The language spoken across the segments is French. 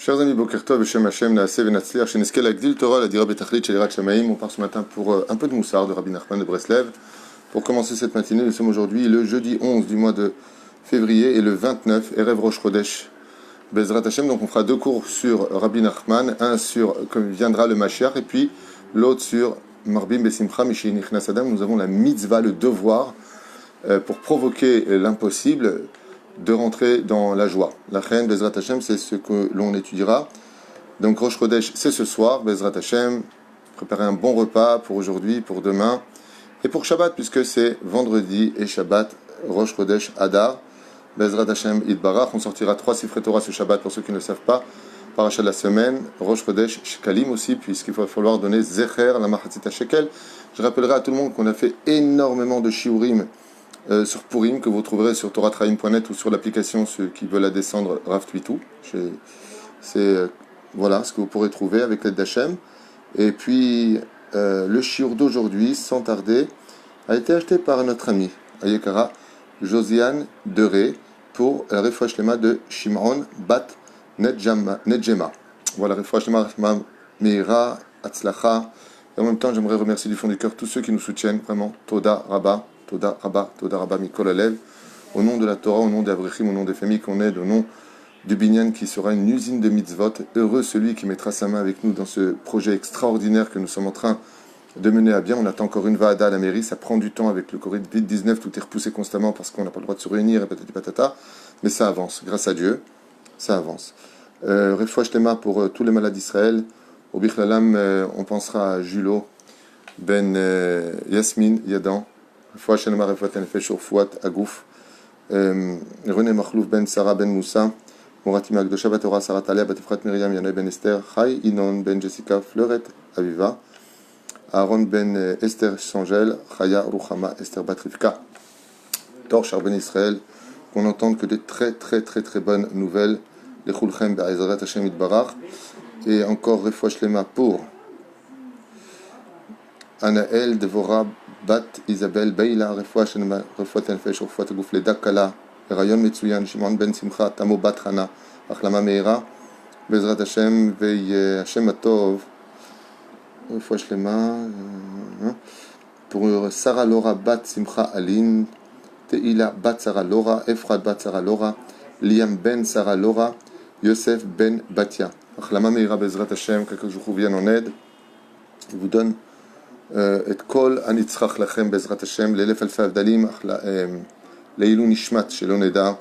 Chers amis, Boker Tov, Beshem Hashem, Naaseh Venatzliach, Sheneskel Agdil Torah, la Dira Betachlit, Shelirat Shamaim. On part ce matin pour un peu de Moussard de Rabbi Nachman de Breslev. Pour commencer cette matinée, nous sommes aujourd'hui le jeudi 11 du mois de février et le 29, Erev Rosh Chodesh, Bezrat Hashem. Donc on fera deux cours sur Rabbi Nachman, un sur comme viendra le Mashiach et puis l'autre sur Marbim Besimcha Mishin Nichnas Adam. Nous avons la mitzvah, le devoir, pour provoquer l'impossible, de rentrer dans la joie. La Chen, Bezrat Hashem, c'est ce que l'on étudiera. Donc Rosh Chodesh, c'est ce soir, Bezrat Hashem. Préparer un bon repas pour aujourd'hui, pour demain, et pour Shabbat, puisque c'est vendredi et Shabbat, Rosh Chodesh Adar, Bezrat Hashem Idbarach. On sortira 3 Sifrei Torah ce Shabbat, pour ceux qui ne le savent pas. Parasha de la semaine, Rosh Chodesh Shekalim aussi, puisqu'il va falloir donner Zecher, la Machatzit Shekel. Je rappellerai à tout le monde qu'on a fait énormément de shiurim sur Purim, que vous trouverez sur toratraim.net ou sur l'application, ceux qui veulent la descendre, Rav Twitou. C'est voilà ce que vous pourrez trouver avec l'aide d'Hachem. Et puis le shiur d'aujourd'hui, sans tarder, a été acheté par notre ami Ayekara Josiane Deré pour la Refoua Shlema de Shimon Bat Nedjema. Voilà, Refoua Shlema Meira Atzlacha. Et en même temps, j'aimerais remercier du fond du cœur tous ceux qui nous soutiennent, vraiment. Toda Rabba. Toda Rabba Mikol Alev, au nom de la Torah, au nom des Avrechim, au nom des familles qu'on aide, au nom du Binyan qui sera une usine de mitzvot. Heureux celui qui mettra sa main avec nous dans ce projet extraordinaire que nous sommes en train de mener à bien. On attend encore une vaada à la mairie, ça prend du temps avec le Covid-19, tout est repoussé constamment parce qu'on n'a pas le droit de se réunir, et patati patata, mais ça avance, grâce à Dieu, ça avance. Refoua Shlema pour tous les malades d'Israël. Au Bichlalam, on pensera à Julo, Ben Yasmin, Yadan, Refoua Shlema, Refoua Tenefesh, Fouat, Agouf, René Machlouf, Ben Sarah, Ben Moussa, Moratim Agdosha, Batora, Sarah Talia, Batifrat Miriam, Yanoy, Ben Esther, Chai, Inon, Ben Jessica, Fleuret, Aviva, Aaron, Ben Esther, Changel, Chaya, Ruchama, Esther, Batrivka, Torchar, Ben Israël, qu'on n'entende que de très bonnes nouvelles, les Chulchem, Be'ezrat Hashem Itbarach, et encore Refoua Shlema pour Anaël, Devora, Bat Isabelle Beila, Refoua Shlema, Refoua Tenefesh, Refoua Tagouf, Leda Kala, Rayon Metsuyan, Shimon Ben Simcha, Tamo Bat Hana, Achlama Meira, Bezrat Hashem, Vei Hashem Atov, Refoua Shlema, pour Sarah Laura Bat Simcha Aline, Teila Bat Sarah Laura, Efrat Bat Sarah Laura, Liam Ben Sarah Laura, Yosef Ben Batia. Achlama Meira, Bezrat Hashem, que je vous vienne en aide, il vous donne את כל הנצרך לכם בעזרת השם, לאלף אלפי הבדלים, לעילוי נשמת שלא נדע.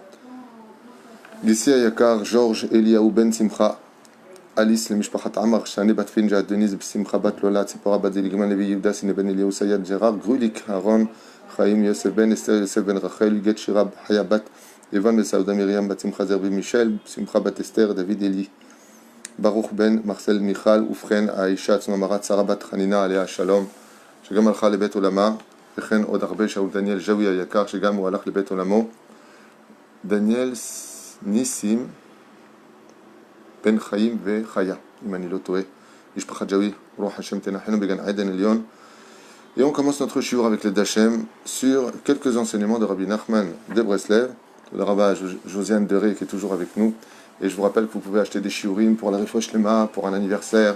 גיסי היקר, ז'ורג' אליהו בן שמחה, אליס למשפחת עמר, שני בת פינג'ה, דניס בשמחה בת לולה, ציפורה בת זיליגמן, לוי יהודה, סנה בן אליהו סייד, ג'רר, גרוליק, אהרון, חיים, יוסף בן אסתר, יוסף בן רחל, גט שירה, חיה בת, יוון וסעודה מרים, בת שמחה זרבי מישל, שמחה בת אסתר, דוד אלי, ברוך בן מרסל מיכל, ובכן האישה עצמה מרת שרה בת חנינה עליה השלום, שגם הלכה לבית עולמה, וכן עוד הרבה שאול דניאל ז'אוי היקר, שגם הוא הלך לבית עולמו, דניאל ניסים בן חיים וחיה, אם אני לא טועה, משפחת ז'אוי, רוח השם תנחנו בגן עדן עליון. Et on commence notre shiur avec les Dachem sur quelques enseignements de Rabbi Nachman de Breslev, de Rabbi Josiane Deré qui est toujours avec nous. Et je vous rappelle que vous pouvez acheter des shiurim pour la Refoua Shlema, pour un anniversaire,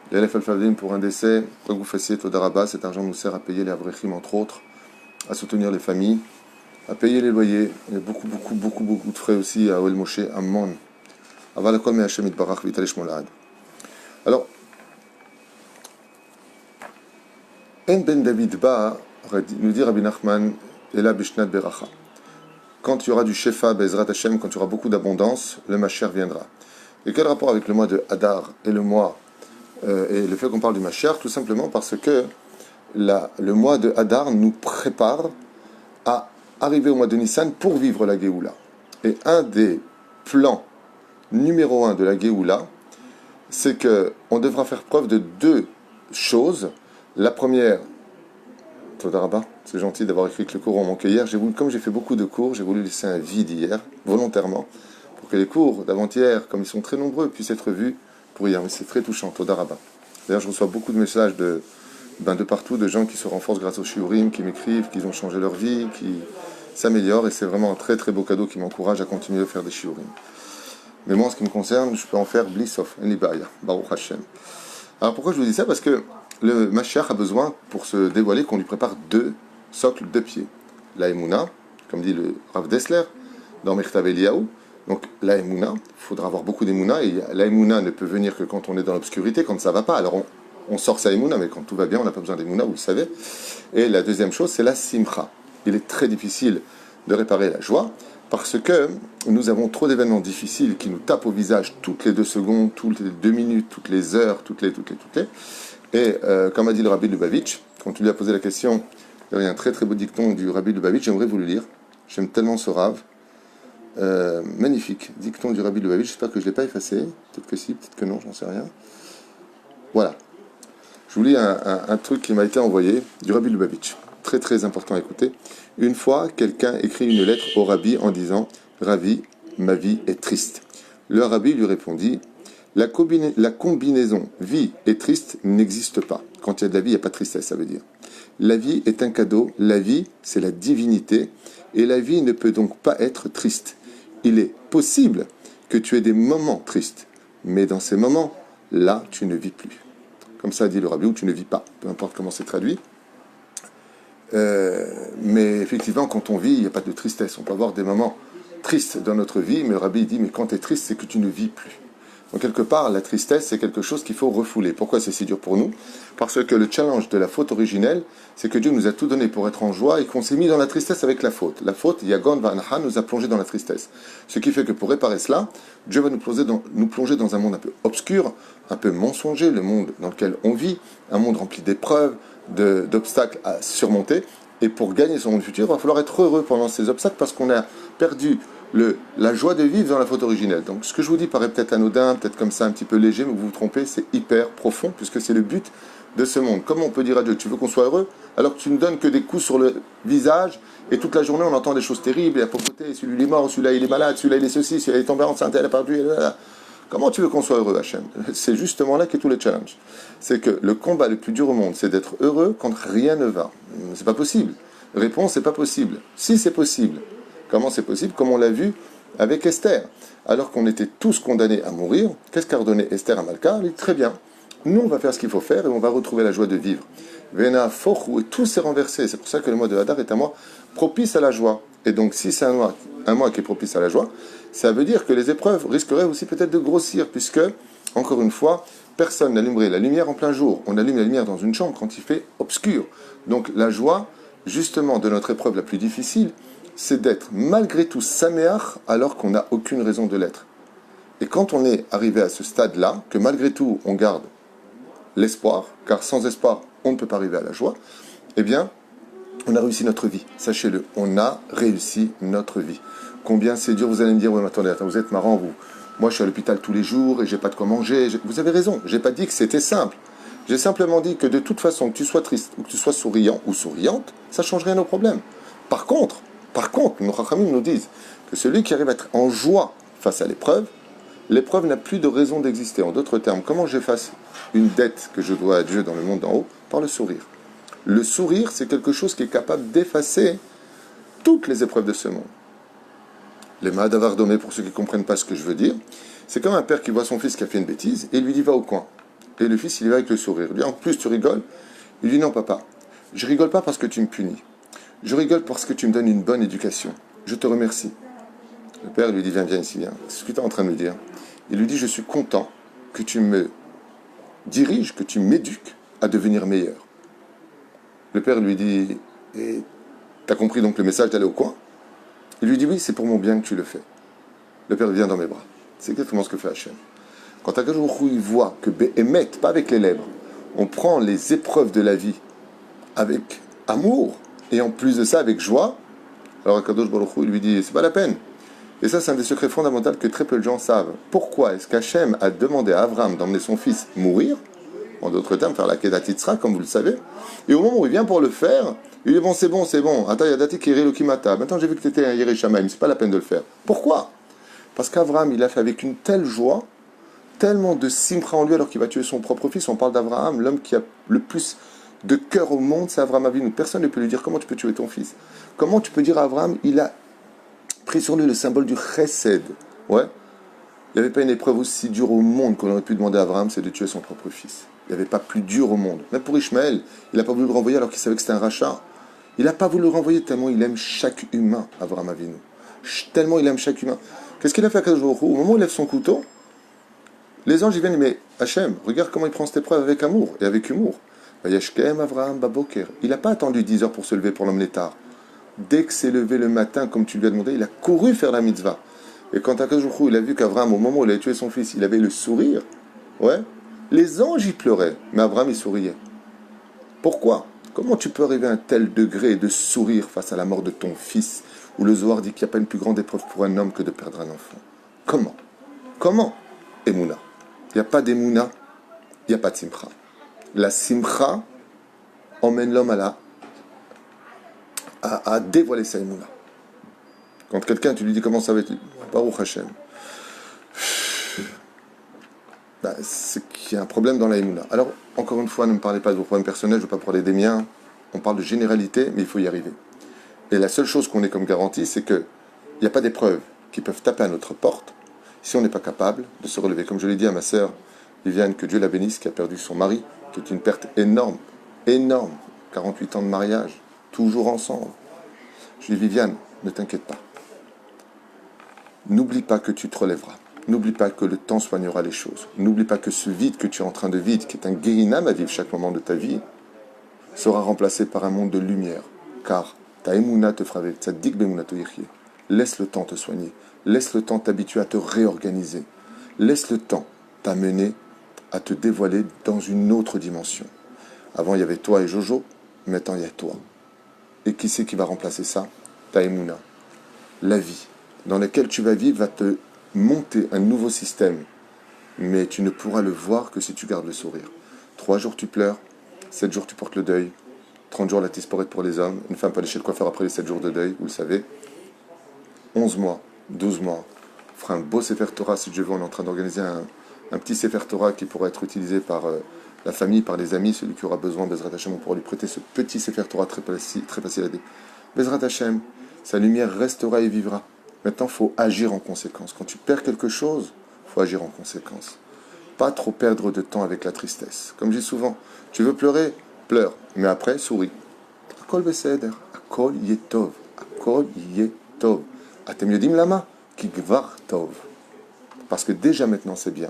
l'Elef Al-Favdim pour un décès. Quoi que vous fassiez, Todarabah, cet argent nous sert à payer les Avrechim entre autres, à soutenir les familles, à payer les loyers. Il y a beaucoup de frais aussi à Oel Moshe Ammon. Aval Akol Me Hashem Itbarach V'Yitalei Shmo La'ad. Alors, En Ben David Ba, nous dit Rabbi Nachman, Ela Bishnat Beracha. Quand il y aura du Shefa, Bezrat Hashem, quand il y aura beaucoup d'abondance, le Mashiach viendra. Et quel rapport avec le mois de Hadar et le mois et le fait qu'on parle du Mashiach? Tout simplement parce que le mois de Hadar nous prépare à arriver au mois de Nissan pour vivre la Géoula. Et un des plans numéro 1 de la Géoula, c'est qu'on devra faire preuve de deux choses. La première, Todarabah, c'est gentil d'avoir écrit que le cours en manquait hier. Comme j'ai fait beaucoup de cours, j'ai voulu laisser un vide hier, volontairement, pour que les cours d'avant-hier, comme ils sont très nombreux, puissent être vus pour hier. Mais c'est très touchant, Todarabah. D'ailleurs, je reçois beaucoup de messages de partout, de gens qui se renforcent grâce au shiurim, qui m'écrivent, qu'ils ont changé leur vie, qui s'améliorent, et c'est vraiment un très beau cadeau qui m'encourage à continuer à faire des shiurim. Mais moi, en ce qui me concerne, je peux en faire Blissof, Enibaya, Baruch Hashem. Alors pourquoi je vous dis ça? Parce que le Mashiach a besoin, pour se dévoiler, qu'on lui prépare deux socles de pieds. La Emouna, comme dit le Rav Dessler, dans Mechtav Eliyahu. Donc la Emouna, il faudra avoir beaucoup d'Emouna, et la Emouna ne peut venir que quand on est dans l'obscurité, quand ça ne va pas. Alors on sort sa Emouna, mais quand tout va bien, on n'a pas besoin d'Emouna, vous le savez. Et la deuxième chose, c'est la Simcha. Il est très difficile de réparer la joie, parce que nous avons trop d'événements difficiles qui nous tapent au visage toutes les 2 secondes, toutes les 2 minutes, toutes les heures, toutes les. Et comme a dit le Rabbi Lubavitch, quand tu lui as posé la question, il y a un très très beau dicton du Rabbi Lubavitch, j'aimerais vous le lire. J'aime tellement ce Rav. Magnifique, dicton du Rabbi Lubavitch, j'espère que je ne l'ai pas effacé. Peut-être que si, peut-être que non, j'en sais rien. Voilà. Je vous lis un truc qui m'a été envoyé du Rabbi Lubavitch. Très très important à écouter. Une fois, quelqu'un écrit une lettre au Rabbi en disant « Rabbi, ma vie est triste ». Le Rabbi lui répondit « La combinaison vie et triste n'existe pas. Quand il y a de la vie, il n'y a pas de tristesse, ça veut dire. La vie est un cadeau, la vie, c'est la divinité, et la vie ne peut donc pas être triste. Il est possible que tu aies des moments tristes, mais dans ces moments, là, tu ne vis plus. » Comme ça dit le Rabbi, ou tu ne vis pas, peu importe comment c'est traduit. Mais effectivement, quand on vit, il n'y a pas de tristesse. On peut avoir des moments tristes dans notre vie, mais le Rabbi dit, mais quand tu es triste, c'est que tu ne vis plus. Donc quelque part, la tristesse, c'est quelque chose qu'il faut refouler. Pourquoi c'est si dur pour nous? Parce que le challenge de la faute originelle, c'est que Dieu nous a tout donné pour être en joie et qu'on s'est mis dans la tristesse avec la faute. La faute, Yagon Vanha, nous a plongé dans la tristesse. Ce qui fait que pour réparer cela, Dieu va nous plonger dans un monde un peu obscur, un peu mensonger, le monde dans lequel on vit, un monde rempli d'épreuves, d'obstacles à surmonter. Et pour gagner son monde futur, il va falloir être heureux pendant ces obstacles parce qu'on a perdu la joie de vivre dans la faute originelle. Donc ce que je vous dis paraît peut-être anodin, peut-être comme ça un petit peu léger, mais vous vous trompez, c'est hyper profond puisque c'est le but de ce monde. Comment on peut dire à Dieu, tu veux qu'on soit heureux alors que tu ne donnes que des coups sur le visage et toute la journée on entend des choses terribles, et à papoter, celui-là est mort, celui-là il est malade, celui-là il est ceci, celui-là il est tombé enceinte, elle a perdu, Comment tu veux qu'on soit heureux, Hachem? C'est justement là qu'est tout le challenge. C'est que le combat le plus dur au monde, c'est d'être heureux quand rien ne va. C'est pas possible. Réponse, c'est pas possible. Si c'est possible. Comment c'est possible? Comme on l'a vu avec Esther. Alors qu'on était tous condamnés à mourir, qu'est-ce qu'a ordonné Esther à Malka? Elle dit très bien. Nous, on va faire ce qu'il faut faire et on va retrouver la joie de vivre. Vena Fochou, et tout s'est renversé. C'est pour ça que le mois de Hadar est un mois propice à la joie. Et donc, si c'est un mois qui est propice à la joie, ça veut dire que les épreuves risqueraient aussi peut-être de grossir, puisque, encore une fois, personne n'allumerait la lumière en plein jour. On allume la lumière dans une chambre quand il fait obscur. Donc, la joie, justement, de notre épreuve la plus difficile, c'est d'être malgré tout saméach alors qu'on n'a aucune raison de l'être. Et quand on est arrivé à ce stade-là, que malgré tout, on garde l'espoir, car sans espoir, on ne peut pas arriver à la joie, eh bien, on a réussi notre vie. Sachez-le, on a réussi notre vie. Combien c'est dur, vous allez me dire, oui, mais attendez, vous êtes marrant, vous. Moi, je suis à l'hôpital tous les jours et j'ai pas de quoi manger. Vous avez raison, j'ai pas dit que c'était simple. J'ai simplement dit que de toute façon, que tu sois triste ou que tu sois souriant ou souriante, ça ne change rien au problème. Par contre, nos Chachamim nous disent que celui qui arrive à être en joie face à l'épreuve n'a plus de raison d'exister. En d'autres termes, comment j'efface une dette que je dois à Dieu dans le monde d'en haut? Par le sourire. Le sourire, c'est quelque chose qui est capable d'effacer toutes les épreuves de ce monde. Les Mahadavar Domé, pour ceux qui ne comprennent pas ce que je veux dire, c'est comme un père qui voit son fils qui a fait une bêtise et il lui dit va au coin. Et le fils, il y va avec le sourire. Il lui dit en plus tu rigoles. Il lui dit non papa, je rigole pas parce que tu me punis. Je rigole parce que tu me donnes une bonne éducation. Je te remercie. Le père lui dit viens ici, viens. C'est ce que tu es en train de me dire. Il lui dit je suis content que tu me diriges, que tu m'éduques à devenir meilleur. Le père lui dit et t'as compris donc le message d'aller au coin? Il lui dit oui, c'est pour mon bien que tu le fais. Le père vient dans mes bras. C'est exactement ce que fait Hachem. Quand Akadosh Baruch Hu, il voit que Béhémet, pas avec les lèvres, on prend les épreuves de la vie avec amour et en plus de ça avec joie, alors Akadosh Baruch Hu lui dit c'est pas la peine. Et ça, c'est un des secrets fondamentaux que très peu de gens savent. Pourquoi est-ce qu'Hachem a demandé à Abraham d'emmener son fils mourir, en d'autres termes, faire la Kedat Yitzhak, comme vous le savez, et au moment où il vient pour le faire, il dit bon, c'est bon. Attends, Yadati Kiri Lokimata. Maintenant, j'ai vu que tu étais un Yeri Shamaim, c'est pas la peine de le faire. Pourquoi? Parce qu'Abraham, il a fait avec une telle joie, tellement de simcha en lui, alors qu'il va tuer son propre fils. On parle d'Abraham, l'homme qui a le plus de cœur au monde, c'est Abraham Avinu. Personne ne peut lui dire comment tu peux tuer ton fils. Comment tu peux dire à Abraham, il a pris sur lui le symbole du chesed. Ouais. Il n'y avait pas une épreuve aussi dure au monde qu'on aurait pu demander à Abraham, c'est de tuer son propre fils. Il n'y avait pas plus dur au monde. Même pour Ishmaël, il n'a pas voulu le renvoyer alors qu'il savait que c'était un rachat. Il n'a pas voulu le renvoyer tellement il aime chaque humain, Abraham Avinu. Tellement il aime chaque humain. Qu'est-ce qu'il a fait à Kadosh Baruch Hu? Au moment où il lève son couteau, les anges ils viennent, mais Hachem, regarde comment il prend cette épreuve avec amour et avec humour. Vayashkem Avraham Baboker. Il n'a pas attendu 10 heures pour se lever pour l'emmener tard. Dès que s'est levé le matin, comme tu lui as demandé, il a couru faire la mitzvah. Et quand Akadosh Baruch Hu, il a vu qu'Avraham, au moment où il avait tué son fils, il avait le sourire, ouais, les anges y pleuraient, mais Avraham il souriait. Pourquoi? Comment tu peux arriver à un tel degré de sourire face à la mort de ton fils, où le Zohar dit qu'il n'y a pas une plus grande épreuve pour un homme que de perdre un enfant? Comment? Comment? Emouna. Il n'y a pas d'Emouna, il n'y a pas de Simcha. La Simcha emmène l'homme à dévoiler sa Emouna. Quand quelqu'un, tu lui dis comment ça va être, Baruch Hashem, c'est qu'il y a un problème dans la Emouna. Alors, encore une fois, ne me parlez pas de vos problèmes personnels, je ne veux pas parler des miens. On parle de généralité, mais il faut y arriver. Et la seule chose qu'on ait comme garantie, c'est qu'il n'y a pas d'épreuves qui peuvent taper à notre porte si on n'est pas capable de se relever. Comme je l'ai dit à ma sœur Viviane, que Dieu la bénisse, qui a perdu son mari, qui est une perte énorme, énorme. 48 ans de mariage, toujours ensemble. Je lui dis, Viviane, ne t'inquiète pas. N'oublie pas que tu te relèveras. N'oublie pas que le temps soignera les choses. N'oublie pas que ce vide que tu es en train de vivre, qui est un guérinam à vivre chaque moment de ta vie, sera remplacé par un monde de lumière. Car ta émouna te fera vivre. Tzaddik be'emouna to yirchie. Laisse le temps te soigner. Laisse le temps t'habituer à te réorganiser. Laisse le temps t'amener à te dévoiler dans une autre dimension. Avant, il y avait toi et Jojo. Maintenant, il y a toi. Et qui c'est qui va remplacer ça? Ta émouna. La vie dans laquelle tu vas vivre va te monter un nouveau système. Mais tu ne pourras le voir que si tu gardes le sourire. 3 jours tu pleures, 7 jours tu portes le deuil, 30 jours la tisporette pour les hommes, une femme peut aller chez le coiffeur après les 7 jours de deuil, vous le savez. 11 mois, 12 mois, on fera un beau Sefer Torah si Dieu veut, on est en train d'organiser un petit Sefer Torah qui pourra être utilisé par la famille, par les amis, celui qui aura besoin, Bezrat Hashem, on pourra lui prêter ce petit Sefer Torah très facile à dire. Bezrat Hashem, sa lumière restera et vivra. Maintenant, il faut agir en conséquence. Quand tu perds quelque chose, il faut agir en conséquence. Pas trop perdre de temps avec la tristesse. Comme je dis souvent, tu veux pleurer, pleure. Mais après, souris. Akol beseder, akol yetov, akol yetov. Atem yodim lama, ki gvar tov. Parce que déjà maintenant, c'est bien.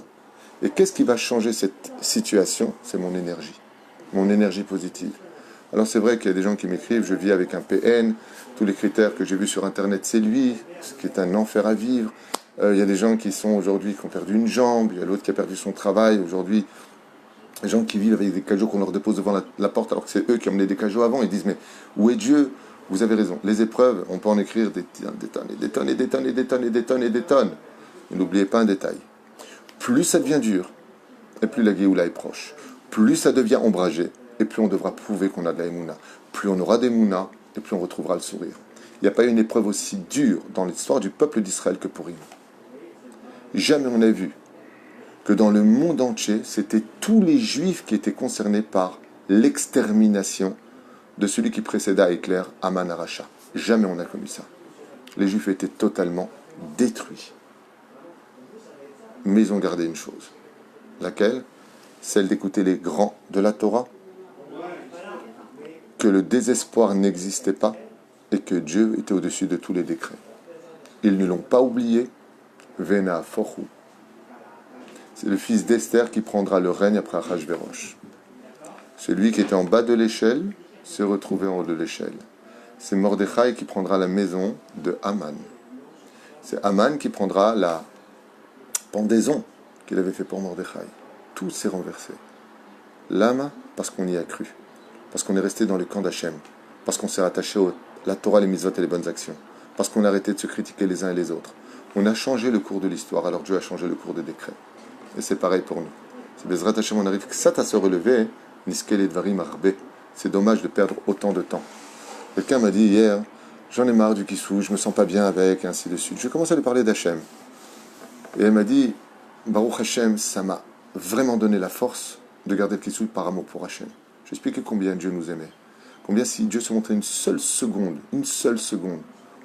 Et qu'est-ce qui va changer cette situation? C'est mon énergie positive. Alors c'est vrai qu'il y a des gens qui m'écrivent, je vis avec un PN, tous les critères que j'ai vus sur Internet, c'est lui, ce qui est un enfer à vivre. Il y a des gens qui sont aujourd'hui, qui ont perdu une jambe, il y a l'autre qui a perdu son travail, aujourd'hui, des gens qui vivent avec des cajots qu'on leur dépose devant la porte, alors que c'est eux qui ont mené des cajots avant, ils disent, mais où est Dieu? Vous avez raison, les épreuves, on peut en écrire des tonnes, et des tonnes, et des tonnes, et des tonnes, et des tonnes, et des tonnes. Et n'oubliez pas un détail, plus ça devient dur, et plus la Géoula est proche, plus ça devient ombragé, et plus on devra prouver qu'on a de la émouna. Plus on aura d'émouna, et plus on retrouvera le sourire. Il n'y a pas eu une épreuve aussi dure dans l'histoire du peuple d'Israël que pour eux. Jamais on n'a vu que dans le monde entier, c'était tous les Juifs qui étaient concernés par l'extermination de celui qui précéda Hitler, Haman Aracha. Jamais on a connu ça. Les Juifs étaient totalement détruits. Mais ils ont gardé une chose. Laquelle? Celle d'écouter les grands de la Torah, que le désespoir n'existait pas et que Dieu était au-dessus de tous les décrets. Ils ne l'ont pas oublié. Vena Forhu. C'est le fils d'Esther qui prendra le règne après Achashverosh. Celui qui était en bas de l'échelle s'est retrouvé en haut de l'échelle. C'est Mordechai qui prendra la maison de Haman. C'est Haman qui prendra la pendaison qu'il avait fait pour Mordechai. Tout s'est renversé. L'âme, parce qu'on y a cru. Parce qu'on est resté dans le camp d'Hachem. Parce qu'on s'est rattaché à la Torah, les mitzvot et les bonnes actions. Parce qu'on a arrêté de se critiquer les uns et les autres. On a changé le cours de l'histoire, alors Dieu a changé le cours des décrets. Et c'est pareil pour nous. C'est Bezrat Hashem, on arrive que ça à se relever, Niskel et Dvarim Arbe. C'est dommage de perdre autant de temps. Quelqu'un m'a dit hier, j'en ai marre du Kissou, je me sens pas bien avec, et ainsi de suite. Je commence à lui parler d'Hachem. Et elle m'a dit, Baruch Hashem, ça m'a vraiment donné la force de garder le Kissou par amour pour Hachem. J'ai expliqué combien Dieu nous aimait. Combien si Dieu se montrait une seule seconde,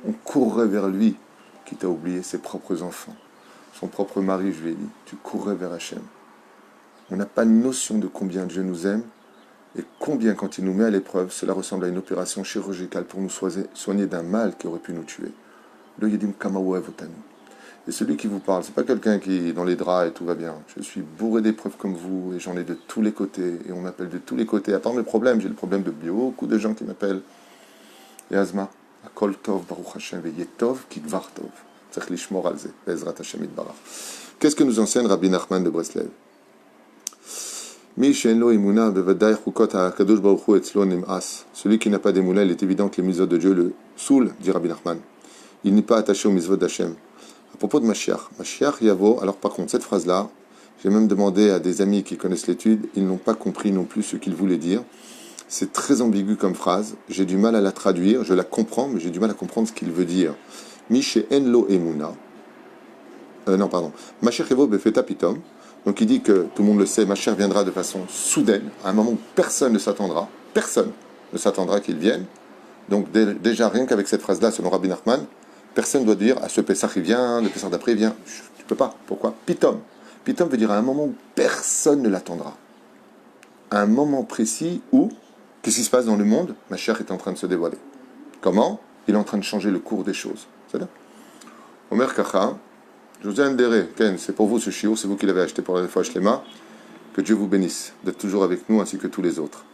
on courrait vers lui, quitte à oublier ses propres enfants. son propre mari, je lui ai dit, tu courrais vers Hachem. On n'a pas notion de combien Dieu nous aime et combien, quand il nous met à l'épreuve, cela ressemble à une opération chirurgicale pour nous soigner d'un mal qui aurait pu nous tuer. Le Yedim Kamaouev Otanu. Et celui qui vous parle, c'est pas quelqu'un qui est dans les draps et tout va bien. Je suis bourré d'épreuves comme vous et j'en ai de tous les côtés. Et on m'appelle de tous les côtés. À part mes problèmes, j'ai le problème de beaucoup de gens qui m'appellent. Et Azma, Akol Tov, Baruch Hashem, Veyetov, Kidvar Tov. Tzach lishmor al ze, Bezrat Hashem itbarach. Qu'est-ce que nous enseigne Rabbi Nachman de Breslev? Celui qui n'a pas d'émoula, il est évident que les mitzvot de Dieu le saoulent, dit Rabbi Nachman. Il n'est pas attaché aux mitzvot d'Hachem. À propos de Mashiach Yavo, alors par contre, cette phrase-là, j'ai même demandé à des amis qui connaissent l'étude, ils n'ont pas compris non plus ce qu'il voulait dire. C'est très ambigu comme phrase, j'ai du mal à la traduire, je la comprends, mais j'ai du mal à comprendre ce qu'il veut dire. Mishe Enlo Emuna. Non, pardon. Mashiach Yavo Befeta Pitom. Donc il dit que, tout le monde le sait, Mashiach viendra de façon soudaine, à un moment où personne ne s'attendra qu'il vienne. Donc déjà, rien qu'avec cette phrase-là, selon Rabbi Nachman, personne ne doit dire, ah, ce Pessah il vient, le Pessah d'après il vient. Tu peux pas. Pourquoi? Pitom. Pitom veut dire à un moment où personne ne l'attendra. À un moment précis où, qu'est-ce qui se passe dans le monde? Mashiach est en train de se dévoiler. Comment? Il est en train de changer le cours des choses. C'est là. Omer Kacha, José Ndere, Ken, c'est pour vous ce chiot, c'est vous qui l'avez acheté pour la fois Shlema. Que Dieu vous bénisse d'être toujours avec nous ainsi que tous les autres.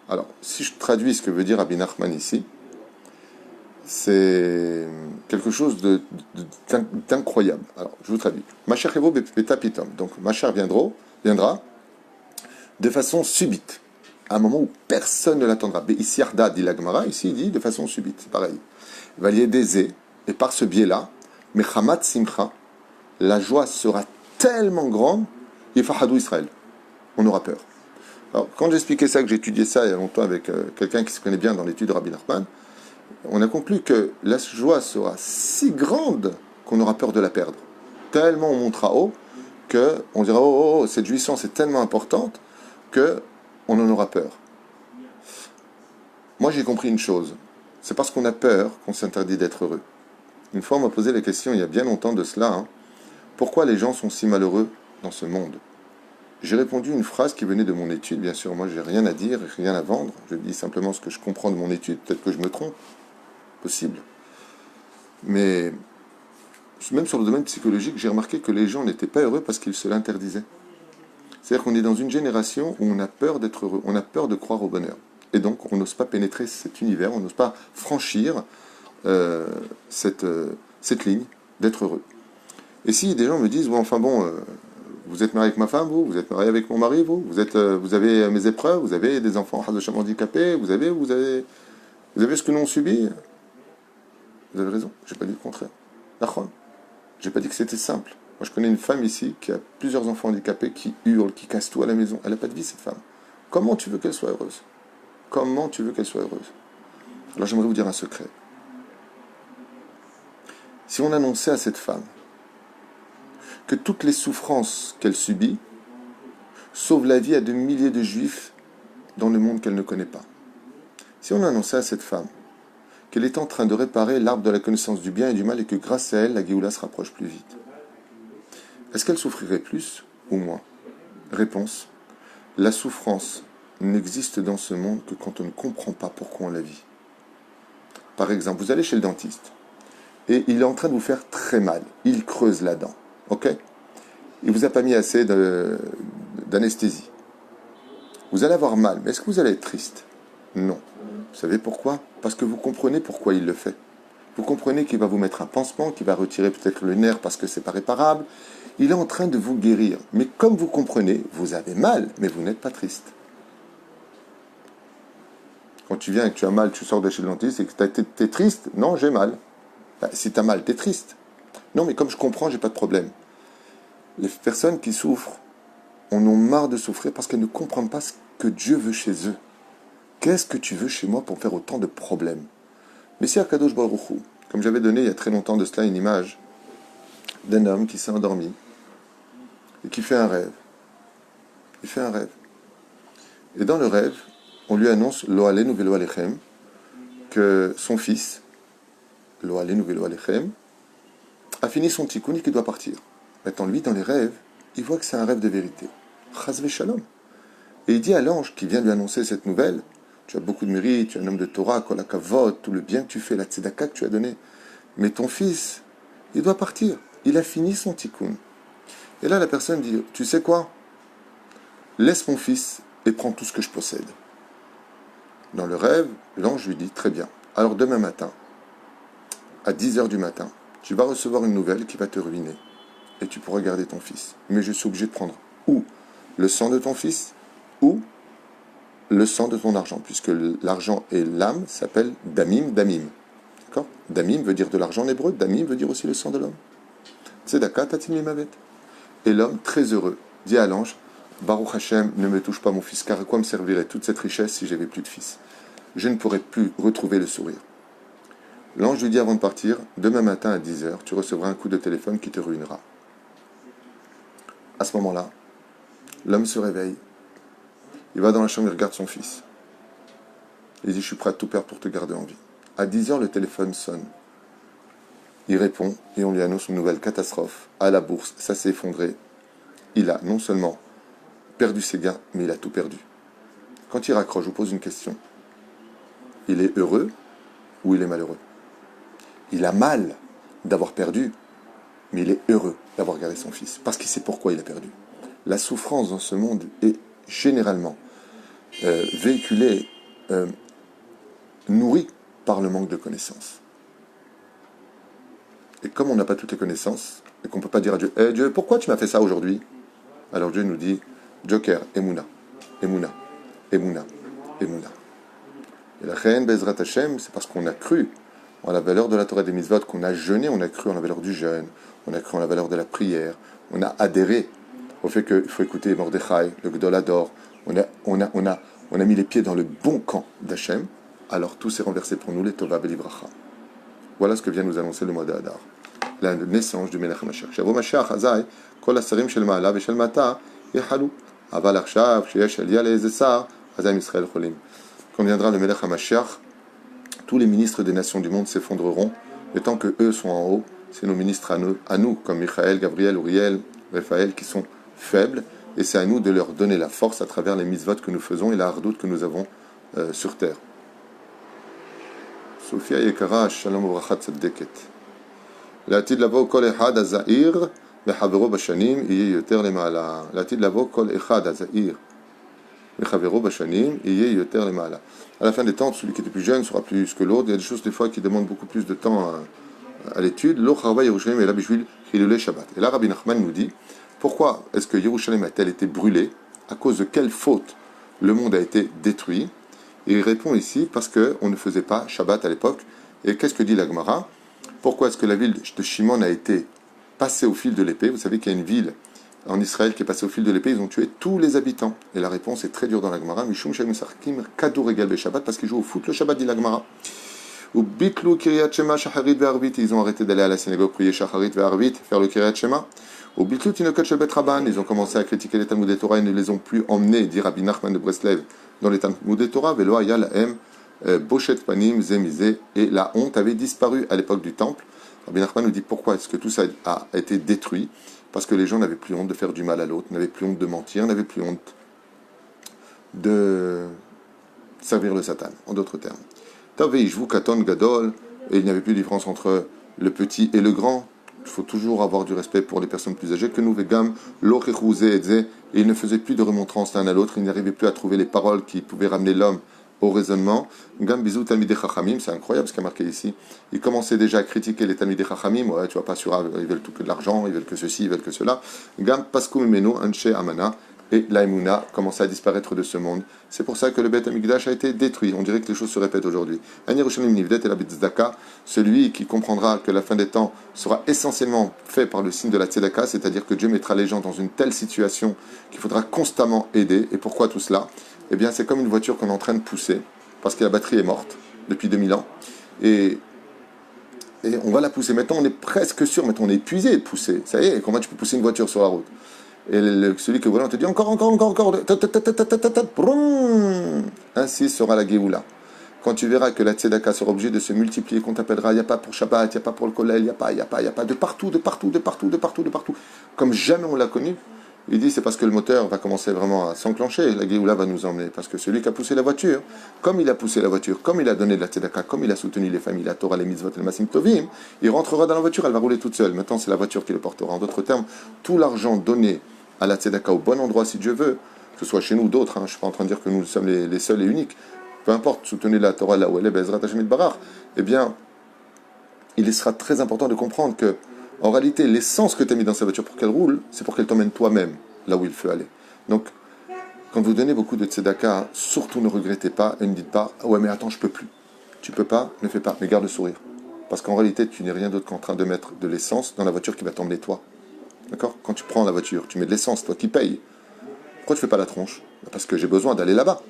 Alors, si je traduis ce que veut dire Rabbi Nachman ici, c'est quelque chose d'incroyable. Alors, je vous traduis. Mashiach Evo Beta Pitom. Donc, Mashiach viendra de façon subite, à un moment où personne ne l'attendra. Ici, Arda dit la Gemara, ici il dit de façon subite, c'est pareil. Valier d'Ezé, et par ce biais-là, Mechamat Simcha, la joie sera tellement grande, Yefahadou Israël. On aura peur. Alors, quand j'expliquais ça, que j'étudiais ça il y a longtemps avec quelqu'un qui se connaît bien dans l'étude de Rabbi Nachman, on a conclu que la joie sera si grande qu'on aura peur de la perdre. Tellement on montera haut qu'on dira oh, cette jouissance est tellement importante qu'on en aura peur. Moi j'ai compris une chose, c'est parce qu'on a peur qu'on s'interdit d'être heureux. Une fois on m'a posé la question il y a bien longtemps de cela, pourquoi les gens sont si malheureux dans ce monde? J'ai répondu une phrase qui venait de mon étude, bien sûr, moi j'ai rien à dire, rien à vendre, je dis simplement ce que je comprends de mon étude, peut-être que je me trompe, possible. Mais même sur le domaine psychologique, j'ai remarqué que les gens n'étaient pas heureux parce qu'ils se l'interdisaient. C'est-à-dire qu'on est dans une génération où on a peur d'être heureux, on a peur de croire au bonheur. Et donc on n'ose pas pénétrer cet univers, on n'ose pas franchir cette ligne d'être heureux. Et si des gens me disent, vous êtes marié avec ma femme, vous êtes marié avec mon mari, vous avez mes épreuves, vous avez des enfants handicapés, vous avez ce que nous on subit. Vous avez raison, j'ai pas dit le contraire. D'accord. J'ai pas dit que c'était simple. Moi je connais une femme ici qui a plusieurs enfants handicapés, qui hurlent, qui cassent tout à la maison. Elle n'a pas de vie cette femme. Comment tu veux qu'elle soit heureuse? Comment tu veux qu'elle soit heureuse? Alors j'aimerais vous dire un secret. Si on annonçait à cette femme que toutes les souffrances qu'elle subit sauvent la vie à de milliers de juifs dans le monde qu'elle ne connaît pas. Si on annonçait à cette femme qu'elle est en train de réparer l'arbre de la connaissance du bien et du mal et que grâce à elle, la Géoula se rapproche plus vite, est-ce qu'elle souffrirait plus ou moins? Réponse, la souffrance n'existe dans ce monde que quand on ne comprend pas pourquoi on la vit. Par exemple, vous allez chez le dentiste et il est en train de vous faire très mal. Il creuse la dent. Ok? Il vous a pas mis assez d'anesthésie. Vous allez avoir mal, mais est-ce que vous allez être triste? Non. Vous savez pourquoi? Parce que vous comprenez pourquoi il le fait. Vous comprenez qu'il va vous mettre un pansement, qu'il va retirer peut-être le nerf parce que c'est pas réparable. Il est en train de vous guérir. Mais comme vous comprenez, vous avez mal, mais vous n'êtes pas triste. Quand tu viens et que tu as mal, tu sors de chez le dentiste et que tu es triste, non, j'ai mal. Si tu as mal, tu es triste. Non, mais comme je comprends, j'ai pas de problème. Les personnes qui souffrent en ont marre de souffrir parce qu'elles ne comprennent pas ce que Dieu veut chez eux. Qu'est-ce que tu veux chez moi pour faire autant de problèmes? Mais si Akadosh Baruch Hu, comme j'avais donné il y a très longtemps de cela une image d'un homme qui s'est endormi et qui fait un rêve. Il fait un rêve. Et dans le rêve, on lui annonce Lo alenu velo alechem, que son fils lo alenu velo alechem, a fini son tikkun et qu'il doit partir. Maintenant, lui, dans les rêves, il voit que c'est un rêve de vérité. Chas v'shalom. Et il dit à l'ange qui vient lui annoncer cette nouvelle, tu as beaucoup de mérite, tu es un homme de Torah, kol hakavod, tout le bien que tu fais, la tzedaka que tu as donné. Mais ton fils, il doit partir. Il a fini son tikkun. Et là, la personne dit, tu sais quoi? Laisse mon fils et prends tout ce que je possède. Dans le rêve, l'ange lui dit, très bien. Alors demain matin, à 10h du matin, tu vas recevoir une nouvelle qui va te ruiner. Et tu pourras garder ton fils. Mais je suis obligé de prendre ou le sang de ton fils, ou le sang de ton argent, puisque l'argent et l'âme s'appellent damim, damim. D'accord? Damim veut dire de l'argent en hébreu, damim veut dire aussi le sang de l'homme. Tzedaka tatim limavet. Et l'homme, très heureux, dit à l'ange, Baruch Hashem, ne me touche pas mon fils, car à quoi me servirait toute cette richesse si j'avais plus de fils? Je ne pourrais plus retrouver le sourire. L'ange lui dit avant de partir, demain matin à 10h, tu recevras un coup de téléphone qui te ruinera. À ce moment-là, l'homme se réveille, il va dans la chambre, il regarde son fils. Il dit, je suis prêt à tout perdre pour te garder en vie. À 10h, le téléphone sonne. Il répond et on lui annonce une nouvelle catastrophe. À la bourse, ça s'est effondré. Il a non seulement perdu ses gains, mais il a tout perdu. Quand il raccroche, je vous pose une question. Il est heureux ou il est malheureux? Il a mal d'avoir perdu, mais il est heureux d'avoir gardé son fils, parce qu'il sait pourquoi il a perdu. La souffrance dans ce monde est généralement véhiculée, nourrie par le manque de connaissances. Et comme on n'a pas toutes les connaissances, et qu'on ne peut pas dire à Dieu, hey, Dieu, pourquoi tu m'as fait ça aujourd'hui? Alors Dieu nous dit, Joker, Emouna, Emouna, Emouna, Emouna. Et la reine Bezrat Hashem, c'est parce qu'on a cru en la valeur de la Torah des mitzvot, qu'on a jeûné, on a cru en la valeur du jeûne, on a cru en la valeur de la prière, on a adhéré au fait qu'il faut écouter Mordechai, le Gdol Hador, on a mis les pieds dans le bon camp d'Hachem, alors tout s'est renversé pour nous, les Tova Belibracha. Voilà ce que vient nous annoncer le mois d'Adar, la naissance du Melech HaMashiach. Shavo Mashiach Hazai, Kol Asarim Shel Ma'ala Veshel Mata, Yehalu, Aval Arshav, Sheyesh Elia Le'ezesar, Hazai Israël Cholim. Quand viendra le Melech HaMashiach, tous les ministres des nations du monde s'effondreront, et tant que eux sont en haut, c'est nos ministres à nous, comme Michael, Gabriel, Uriel, Raphaël, qui sont faibles, et c'est à nous de leur donner la force à travers les mitzvot que nous faisons et la hardout que nous avons sur terre. Sophia Yekara, Shalom Uvracha Tzedeket. L'atid lavo kol echad hazair, bechavero bashanim, yeh yoter lema'ala. L'atid lavo kol echad hazair, bechavero bashanim, yeh yoter lema'ala. À la fin des temps, celui qui était plus jeune sera plus que l'autre. Il y a des choses des fois qui demandent beaucoup plus de temps à l'étude. Lo charva Yerushalayim et la bishvil chilulei Shabbat. Et là, Rabbi Nachman nous dit, pourquoi est-ce que Yerushalayim a-t-elle été brûlée? À cause de quelle faute le monde a été détruit? Et il répond ici, parce qu'on ne faisait pas Shabbat à l'époque. Et qu'est-ce que dit la Gemara? Pourquoi est-ce que la ville de Shimon a été passée au fil de l'épée? Vous savez qu'il y a une ville en Israël qui est passée au fil de l'épée, ils ont tué tous les habitants. Et la réponse est très dure dans la Gemara. Mishum Shem Sarkim Kadou Regal Be Shabbat, parce qu'ils jouent au foot le Shabbat, dit la Gemara. Ou Bitlu Kiryat Shema Shacharit Ve'arvit, ils ont arrêté d'aller à la synagogue prier Shacharit Ve'arvit, faire le Kiryat Shema. Ou Bitlu Tinokot Shel Bet Rabban, ils ont commencé à critiquer les Talmud Torah et ne les ont plus emmenés, dit Rabbi Nachman de Breslev, dans les Talmud Torah. Velo Aya Lahem Boshet Panim Zemizé, et la honte avait disparu à l'époque du temple. Rabbi Nachman nous dit pourquoi est-ce que tout ça a été détruit? Parce que les gens n'avaient plus honte de faire du mal à l'autre, n'avaient plus honte de mentir, n'avaient plus honte de servir le Satan, en d'autres termes. Taveichvu Katon Gadol, et il n'y avait plus de différence entre le petit et le grand. Il faut toujours avoir du respect pour les personnes plus âgées que nous, Vegam, Lochechouze Edze, et il ne faisait plus de remontrances l'un à l'autre, il n'arrivait plus à trouver les paroles qui pouvaient ramener l'homme au raisonnement. Gam Bizou Talmidei Chachamim, c'est incroyable ce qui est marqué ici. Il commençait déjà à critiquer les Talmidei Chachamim, ouais, tu vois pas sur, ils veulent tout que de l'argent, ils veulent que ceci, ils veulent que cela. Gam Paskum Meno, Anche Amana, et l'Aïmouna commençait à disparaître de ce monde. C'est pour ça que le Beth Amikdash a été détruit. On dirait que les choses se répètent aujourd'hui. Celui qui comprendra que la fin des temps sera essentiellement fait par le signe de la Tzedaka, c'est-à-dire que Dieu mettra les gens dans une telle situation qu'il faudra constamment aider. Et pourquoi tout cela? Eh bien, c'est comme une voiture qu'on est en train de pousser, parce que la batterie est morte depuis 2000 ans. Et on va la pousser. Maintenant, on est presque sûr, maintenant on est épuisé de pousser. Ça y est, comment tu peux pousser une voiture sur la route? Et celui qui est volant te dit encore. Ainsi sera la Géoula. quand tu verras que la tzedaka sera obligée de se multiplier, qu'on t'appellera, il n'y a pas pour Shabbat, il n'y a pas pour le Kollel, il n'y a pas, de partout, comme jamais on l'a connu. Il dit c'est parce que le moteur va commencer vraiment à s'enclencher, la Géoula va nous emmener, parce que celui qui a poussé la voiture, comme il a poussé la voiture, comme il a donné de la tzedaka, comme il a soutenu les familles, la Torah, les mitzvot, les masim tovim, il rentrera dans la voiture, elle va rouler toute seule. Maintenant c'est la voiture qui le portera. En d'autres termes, tout l'argent donné à la tzedaka au bon endroit si Dieu veut, que ce soit chez nous ou d'autres, je ne suis pas en train de dire que nous sommes les seuls et uniques, peu importe, soutenez la Torah là où elle est, Bezrat Hashem Barar, eh bien, il sera très important de comprendre que, en réalité, l'essence que tu as mis dans sa voiture pour qu'elle roule, c'est pour qu'elle t'emmène toi-même là où il faut aller. Donc, quand vous donnez beaucoup de tzedaka, surtout ne regrettez pas et ne dites pas ah ouais, mais attends, je peux plus. Tu peux pas, ne fais pas, mais garde le sourire. Parce qu'en réalité, tu n'es rien d'autre qu'en train de mettre de l'essence dans la voiture qui va t'emmener toi. D'accord? Quand tu prends la voiture, tu mets de l'essence, toi qui payes. Pourquoi tu fais pas la tronche? Parce que j'ai besoin d'aller là-bas.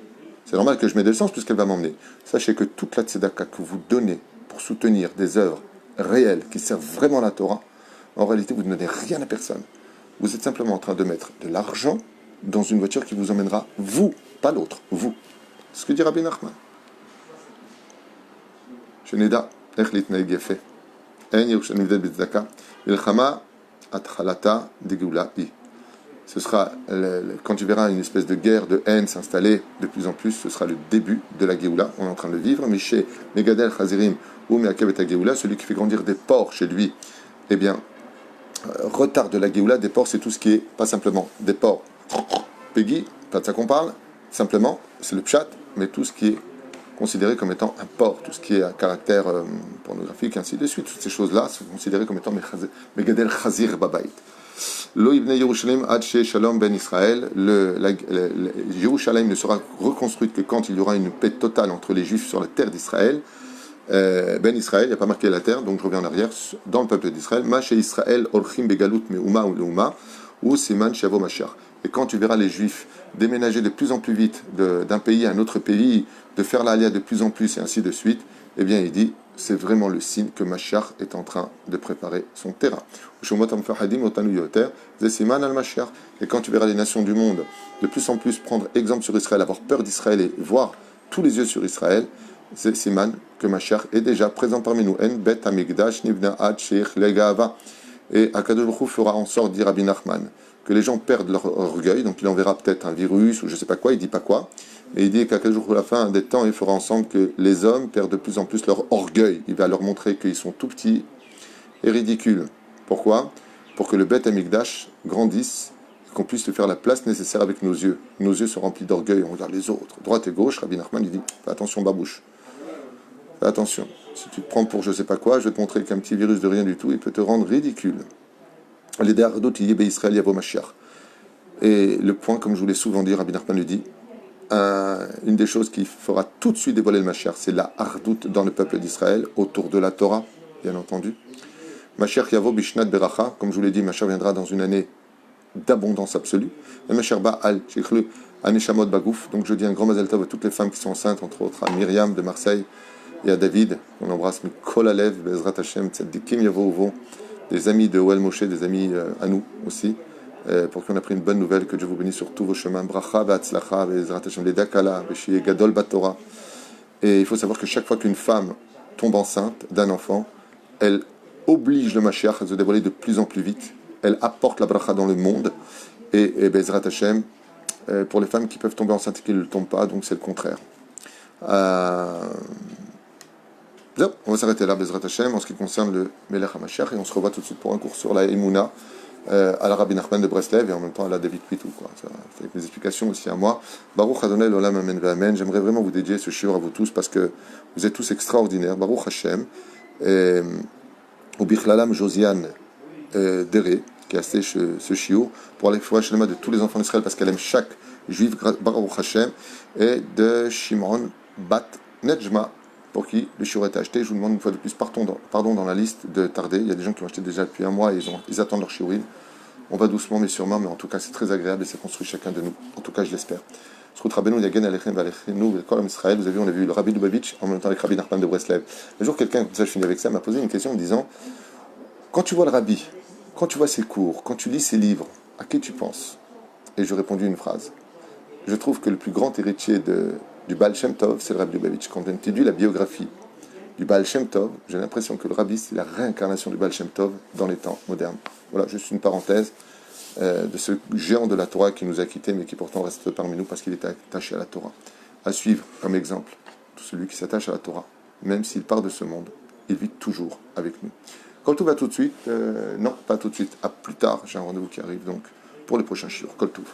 C'est normal que je mette de l'essence puisqu'elle va m'emmener. Sachez que toute la tzedaka que vous donnez pour soutenir des œuvres réelles qui servent vraiment la Torah, en réalité, vous ne donnez rien à personne. Vous êtes simplement en train de mettre de l'argent dans une voiture qui vous emmènera, vous, pas l'autre, vous. C'est ce que dit Rabbi Nachman. Sheneda, ech litnaeg yafe. En yerushalmi nivdet betzedaka. Milchama atchalata degeula hi. Ce sera, quand tu verras une espèce de guerre, de haine s'installer de plus en plus, ce sera le début de la Géoula. On est en train de le vivre. Mais chez Megadel Chazirim ou Meakev et Géoula, celui qui fait grandir des porcs chez lui, eh bien, retard de la Géoula, des porcs, c'est tout ce qui est, pas simplement des porcs. Peggy, pas de ça qu'on parle, simplement, c'est le pshat, mais tout ce qui est considéré comme étant un porc, tout ce qui est à caractère pornographique, ainsi de suite, toutes ces choses-là sont considérées comme étant Megadel Chazir Babaït. Lo ibne Yerushalayim ad she shalom ben Israël. Yerushalayim ne sera reconstruite que quand il y aura une paix totale entre les Juifs sur la terre d'Israël. Ben Israël, il n'y a pas marqué la terre, donc je reviens en arrière, dans le peuple d'Israël. Ma she Israël orchim begalut meuma ou leuma ou siman shavo mashar. Et quand tu verras les Juifs déménager de plus en plus vite d'un pays à un autre pays, de faire l'alia de plus en plus et ainsi de suite, eh bien il dit c'est vraiment le signe que Mashiach est en train de préparer son terrain. Et quand tu verras les nations du monde de plus en plus prendre exemple sur Israël, avoir peur d'Israël et voir tous les yeux sur Israël, c'est siman que Mashiach est déjà présent parmi nous. En bet hamikdash nivna ad sheikh legava. Et Akadosh Baruch Hu fera en sorte, dit Rabbi Nachman, que les gens perdent leur orgueil, donc il enverra peut-être un virus ou je ne sais pas quoi, il ne dit pas quoi, mais il dit qu'Akadosh Baruch Hu, à la fin des temps, il fera ensemble que les hommes perdent de plus en plus leur orgueil. Il va leur montrer qu'ils sont tout petits et ridicules. Pourquoi? Pour que le Bet Hamikdash grandisse, qu'on puisse te faire la place nécessaire avec nos yeux. Nos yeux sont remplis d'orgueil, on regarde les autres. Droite et gauche, Rabbi Nachman, il dit, fais attention, babouche. Fais attention. Si tu te prends pour je ne sais pas quoi, je vais te montrer qu'un petit virus de rien du tout, il peut te rendre ridicule. Les Dardot, il y Israël, Yavo Mashiach. Et le point, comme je vous l'ai souvent dit, Rabbi Nachman lui dit, une des choses qui fera tout de suite dévoiler le Mashiach, c'est la hardout dans le peuple d'Israël, autour de la Torah, bien entendu. Mashiach Yavo Bishnat Beracha, comme je vous l'ai dit, Mashiach viendra dans une année d'abondance absolue. Et Mashiach Ba'al, Sheikhlu, Aneshamot Bagouf. Donc je dis un grand Mazel Tov à toutes les femmes qui sont enceintes, entre autres à Myriam de Marseille et à David, on embrasse Mikol Alev, Bezrat Hashem, Tzadikim Yavo Uvo, des amis de Oel Moshe, des amis à nous aussi, pour qu'on ait pris une bonne nouvelle, que Dieu vous bénisse sur tous vos chemins. Bracha, Batzlacha, Bezrat Hashem, Ledakala, Beshiye Gadol Batora. Et il faut savoir que chaque fois qu'une femme tombe enceinte d'un enfant, elle oblige le Mashiach à se dévoiler de plus en plus vite. Elle apporte la bracha dans le monde. Et Bezrat Hashem, pour les femmes qui peuvent tomber enceintes et qui ne le tombent pas, donc c'est le contraire. On va s'arrêter là, Bezrat Hashem, en ce qui concerne le Melech HaMashiach, et on se revoit tout de suite pour un cours sur la Emouna, à la Rabbi Nachman de Breslev, et en même temps à la David Pitou, quoi. Ça, avec mes explications aussi à moi. Baruch Adonai l'Olam Amen Ve'Amen. J'aimerais vraiment vous dédier ce shiur à vous tous, parce que vous êtes tous extraordinaires. Baruch Hashem, au Bichlalam Josiane Deré, qui a fait ce shiur, pour aller faire le de tous les enfants d'Israël, parce qu'elle aime chaque juif, Baruch Hashem, et de Shimon Bat Nejma, pour qui le shiur est acheté. Je vous demande une fois de plus, pardon dans la liste de tarder. Il y a des gens qui ont acheté déjà depuis un mois et ils attendent leur shiurim. On va doucement mais sûrement, mais en tout cas c'est très agréable et ça construit chacun de nous. En tout cas je l'espère. Vous avez vu, on a vu le Rabbi Lubavitch en même temps avec Rabbi Nachman de Breslev. Un jour quelqu'un, ça je finis avec ça, m'a posé une question en me disant, quand tu vois le Rabbi, quand tu vois ses cours, quand tu lis ses livres, à qui tu penses? Et je répondis une phrase. Je trouve que le plus grand héritier du Baal Shem Tov, c'est le Rabbi Lubavitch. Quand on étudie la biographie du Baal Shem Tov, j'ai l'impression que le Rabbi, c'est la réincarnation du Baal Shem Tov dans les temps modernes. Voilà, juste une parenthèse de ce géant de la Torah qui nous a quittés, mais qui pourtant reste parmi nous parce qu'il est attaché à la Torah. À suivre comme exemple, tout celui qui s'attache à la Torah, même s'il part de ce monde, il vit toujours avec nous. Kol Touv, à tout de suite. Non, pas tout de suite, à plus tard. J'ai un rendez-vous qui arrive donc pour le prochain shiur. Kol Touv.